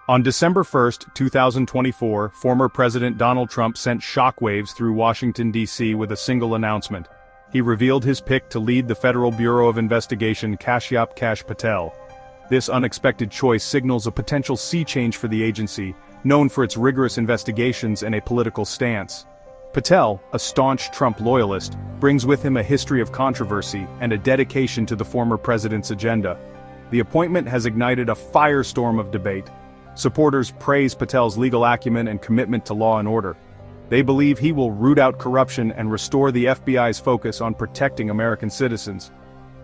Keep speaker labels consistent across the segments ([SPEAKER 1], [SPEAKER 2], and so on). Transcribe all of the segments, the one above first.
[SPEAKER 1] On December 1, 2024, former President Donald Trump sent shockwaves through Washington, D.C. with a single announcement. He revealed his pick to lead the Federal Bureau of Investigation, Kashyap Kash Patel. This unexpected choice signals a potential sea change for the agency, known for its rigorous investigations and a political stance. Patel, a staunch Trump loyalist, brings with him a history of controversy and a dedication to the former president's agenda. The appointment has ignited a firestorm of debate. Supporters praise Patel's legal acumen and commitment to law and order. They believe he will root out corruption and restore the FBI's focus on protecting American citizens.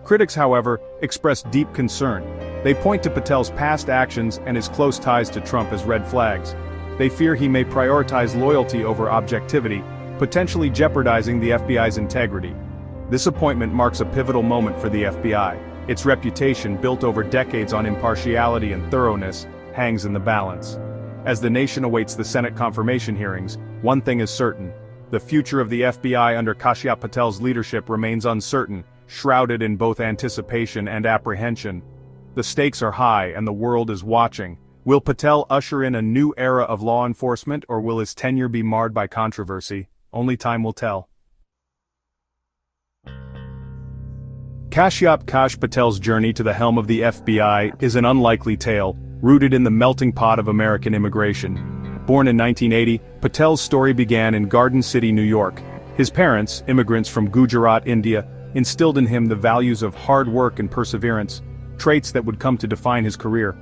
[SPEAKER 1] Critics, however, express deep concern. They point to Patel's past actions and his close ties to Trump as red flags. They fear he may prioritize loyalty over objectivity, potentially jeopardizing the FBI's integrity. This appointment marks a pivotal moment for the FBI. Its reputation, built over decades on impartiality and thoroughness, hangs in the balance. As the nation awaits the Senate confirmation hearings, one thing is certain: the future of the FBI under Kashyap Patel's leadership remains uncertain, shrouded in both anticipation and apprehension. The stakes are high and the world is watching. Will Patel usher in a new era of law enforcement, or will his tenure be marred by controversy? Only time will tell. Kashyap Kash Patel's journey to the helm of the FBI is an unlikely tale, rooted in the melting pot of American immigration. Born in 1980, Patel's story began in Garden City, New York. His parents, immigrants from Gujarat, India, instilled in him the values of hard work and perseverance, traits that would come to define his career.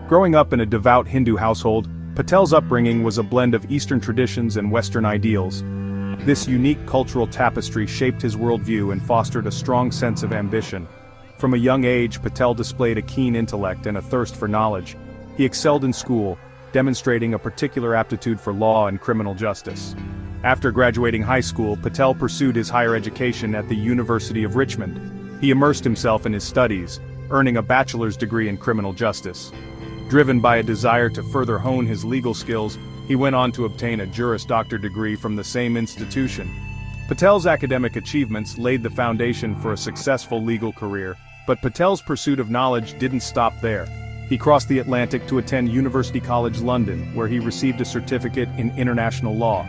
[SPEAKER 1] Growing up in a devout Hindu household, Patel's upbringing was a blend of Eastern traditions and Western ideals. This unique cultural tapestry shaped his worldview and fostered a strong sense of ambition. From a young age, Patel displayed a keen intellect and a thirst for knowledge. He excelled in school, demonstrating a particular aptitude for law and criminal justice. After graduating high school, Patel pursued his higher education at the University of Richmond. He immersed himself in his studies, earning a bachelor's degree in criminal justice. Driven by a desire to further hone his legal skills, he went on to obtain a Juris Doctor degree from the same institution. Patel's academic achievements laid the foundation for a successful legal career, but Patel's pursuit of knowledge didn't stop there. He crossed the Atlantic to attend University College London, where he received a certificate in international law.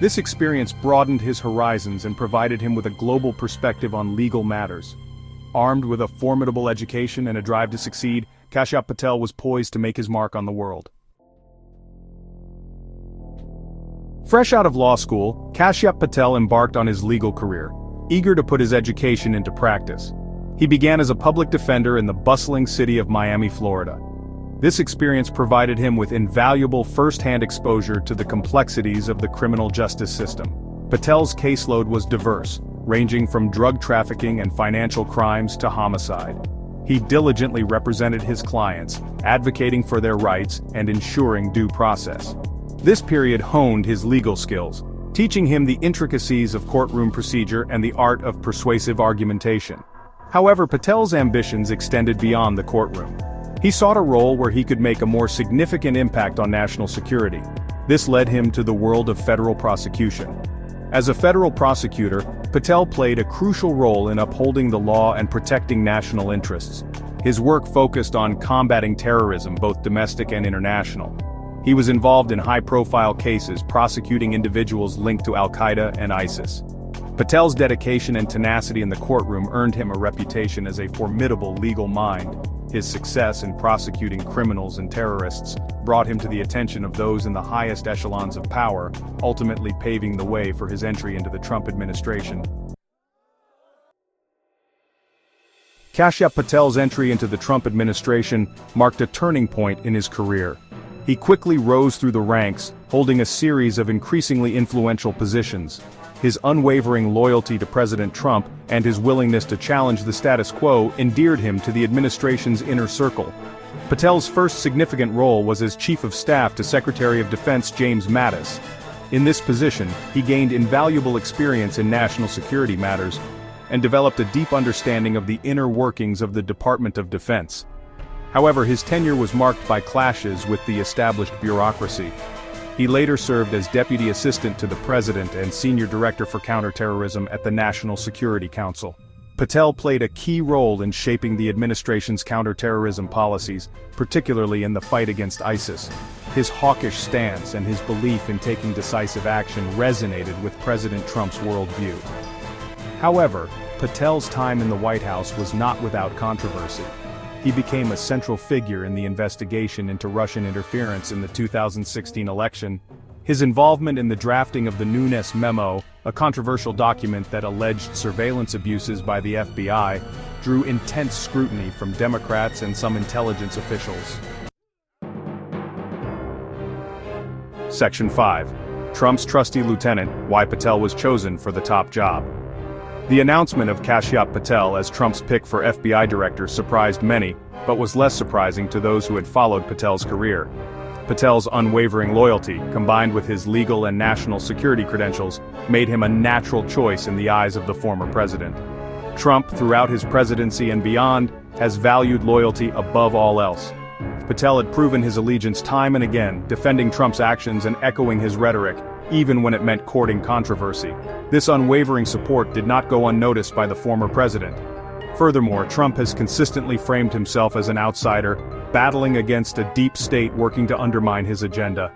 [SPEAKER 1] This experience broadened his horizons and provided him with a global perspective on legal matters. Armed with a formidable education and a drive to succeed, Kashyap Patel was poised to make his mark on the world. Fresh out of law school, Kashyap Patel embarked on his legal career, eager to put his education into practice. He began as a public defender in the bustling city of Miami, Florida. This experience provided him with invaluable first-hand exposure to the complexities of the criminal justice system. Patel's caseload was diverse, ranging from drug trafficking and financial crimes to homicide. He diligently represented his clients, advocating for their rights and ensuring due process. This period honed his legal skills, teaching him the intricacies of courtroom procedure and the art of persuasive argumentation. However, Patel's ambitions extended beyond the courtroom. He sought a role where he could make a more significant impact on national security. This led him to the world of federal prosecution. As a federal prosecutor, Patel played a crucial role in upholding the law and protecting national interests. His work focused on combating terrorism, both domestic and international. He was involved in high-profile cases prosecuting individuals linked to Al-Qaeda and ISIS. Patel's dedication and tenacity in the courtroom earned him a reputation as a formidable legal mind. His success in prosecuting criminals and terrorists brought him to the attention of those in the highest echelons of power, ultimately paving the way for his entry into the Trump administration. Kashyap Patel's entry into the Trump administration marked a turning point in his career. He quickly rose through the ranks, holding a series of increasingly influential positions. His unwavering loyalty to President Trump and his willingness to challenge the status quo endeared him to the administration's inner circle. Patel's first significant role was as Chief of Staff to Secretary of Defense James Mattis. In this position, he gained invaluable experience in national security matters and developed a deep understanding of the inner workings of the Department of Defense. However, his tenure was marked by clashes with the established bureaucracy. He later served as Deputy Assistant to the President and Senior Director for Counterterrorism at the National Security Council. Patel played a key role in shaping the administration's counterterrorism policies, particularly in the fight against ISIS. His hawkish stance and his belief in taking decisive action resonated with President Trump's worldview. However, Patel's time in the White House was not without controversy. He became a central figure in the investigation into Russian interference in the 2016 election. His involvement in the drafting of the Nunes Memo, a controversial document that alleged surveillance abuses by the FBI, drew intense scrutiny from Democrats and some intelligence officials. Section 5. Trump's trusty lieutenant, why Patel was chosen for the top job. The announcement of Kashyap Patel as Trump's pick for FBI director surprised many, but was less surprising to those who had followed Patel's career. Patel's unwavering loyalty, combined with his legal and national security credentials, made him a natural choice in the eyes of the former president. Trump, throughout his presidency and beyond, has valued loyalty above all else. Patel had proven his allegiance time and again, defending Trump's actions and echoing his rhetoric, even when it meant courting controversy. This unwavering support did not go unnoticed by the former president. Furthermore, Trump has consistently framed himself as an outsider, battling against a deep state working to undermine his agenda.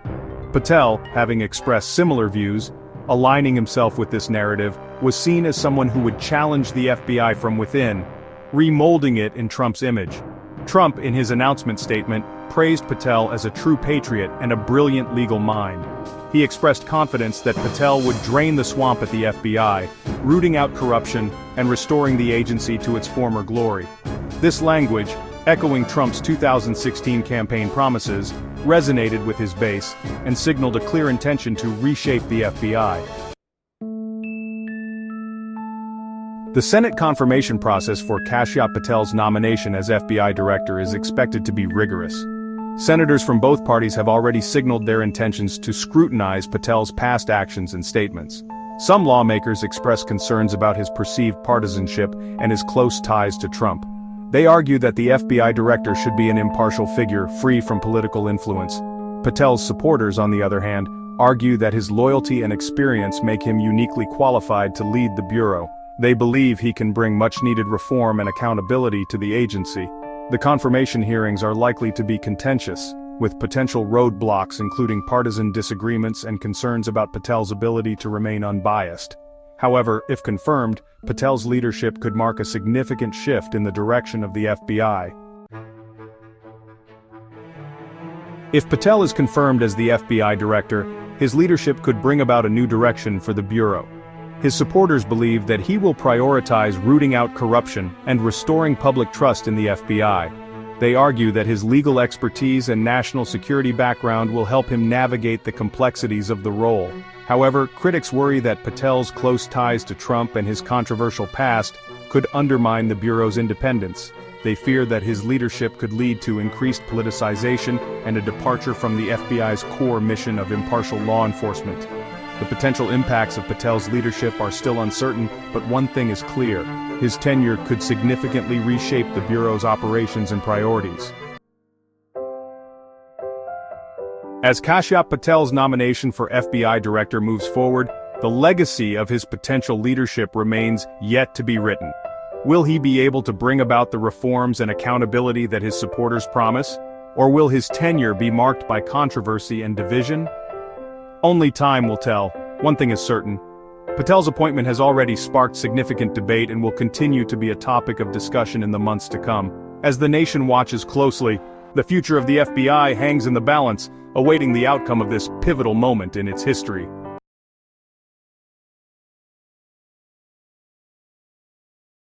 [SPEAKER 1] Patel, having expressed similar views, aligning himself with this narrative, was seen as someone who would challenge the FBI from within, remolding it in Trump's image. Trump, in his announcement statement, praised Patel as a true patriot and a brilliant legal mind. He expressed confidence that Patel would drain the swamp at the FBI, rooting out corruption and restoring the agency to its former glory. This language, echoing Trump's 2016 campaign promises, resonated with his base and signaled a clear intention to reshape the FBI. The Senate confirmation process for Kashyap Patel's nomination as FBI director is expected to be rigorous. Senators from both parties have already signaled their intentions to scrutinize Patel's past actions and statements. Some lawmakers express concerns about his perceived partisanship and his close ties to Trump. They argue that the FBI director should be an impartial figure, free from political influence. Patel's supporters, on the other hand, argue that his loyalty and experience make him uniquely qualified to lead the bureau. They believe he can bring much-needed reform and accountability to the agency. The confirmation hearings are likely to be contentious, with potential roadblocks including partisan disagreements and concerns about Patel's ability to remain unbiased. However, if confirmed, Patel's leadership could mark a significant shift in the direction of the FBI. If Patel is confirmed as the FBI director, his leadership could bring about a new direction for the bureau. His supporters believe that he will prioritize rooting out corruption and restoring public trust in the FBI. They argue that his legal expertise and national security background will help him navigate the complexities of the role. However, critics worry that Patel's close ties to Trump and his controversial past could undermine the bureau's independence. They fear that his leadership could lead to increased politicization and a departure from the FBI's core mission of impartial law enforcement. The potential impacts of Patel's leadership are still uncertain, but one thing is clear: his tenure could significantly reshape the bureau's operations and priorities. As Kashyap Patel's nomination for FBI director moves forward, the legacy of his potential leadership remains yet to be written. Will he be able to bring about the reforms and accountability that his supporters promise? Or will his tenure be marked by controversy and division? Only time will tell. One thing is certain: Patel's appointment has already sparked significant debate and will continue to be a topic of discussion in the months to come. As the nation watches closely, the future of the FBI hangs in the balance, awaiting the outcome of this pivotal moment in its history.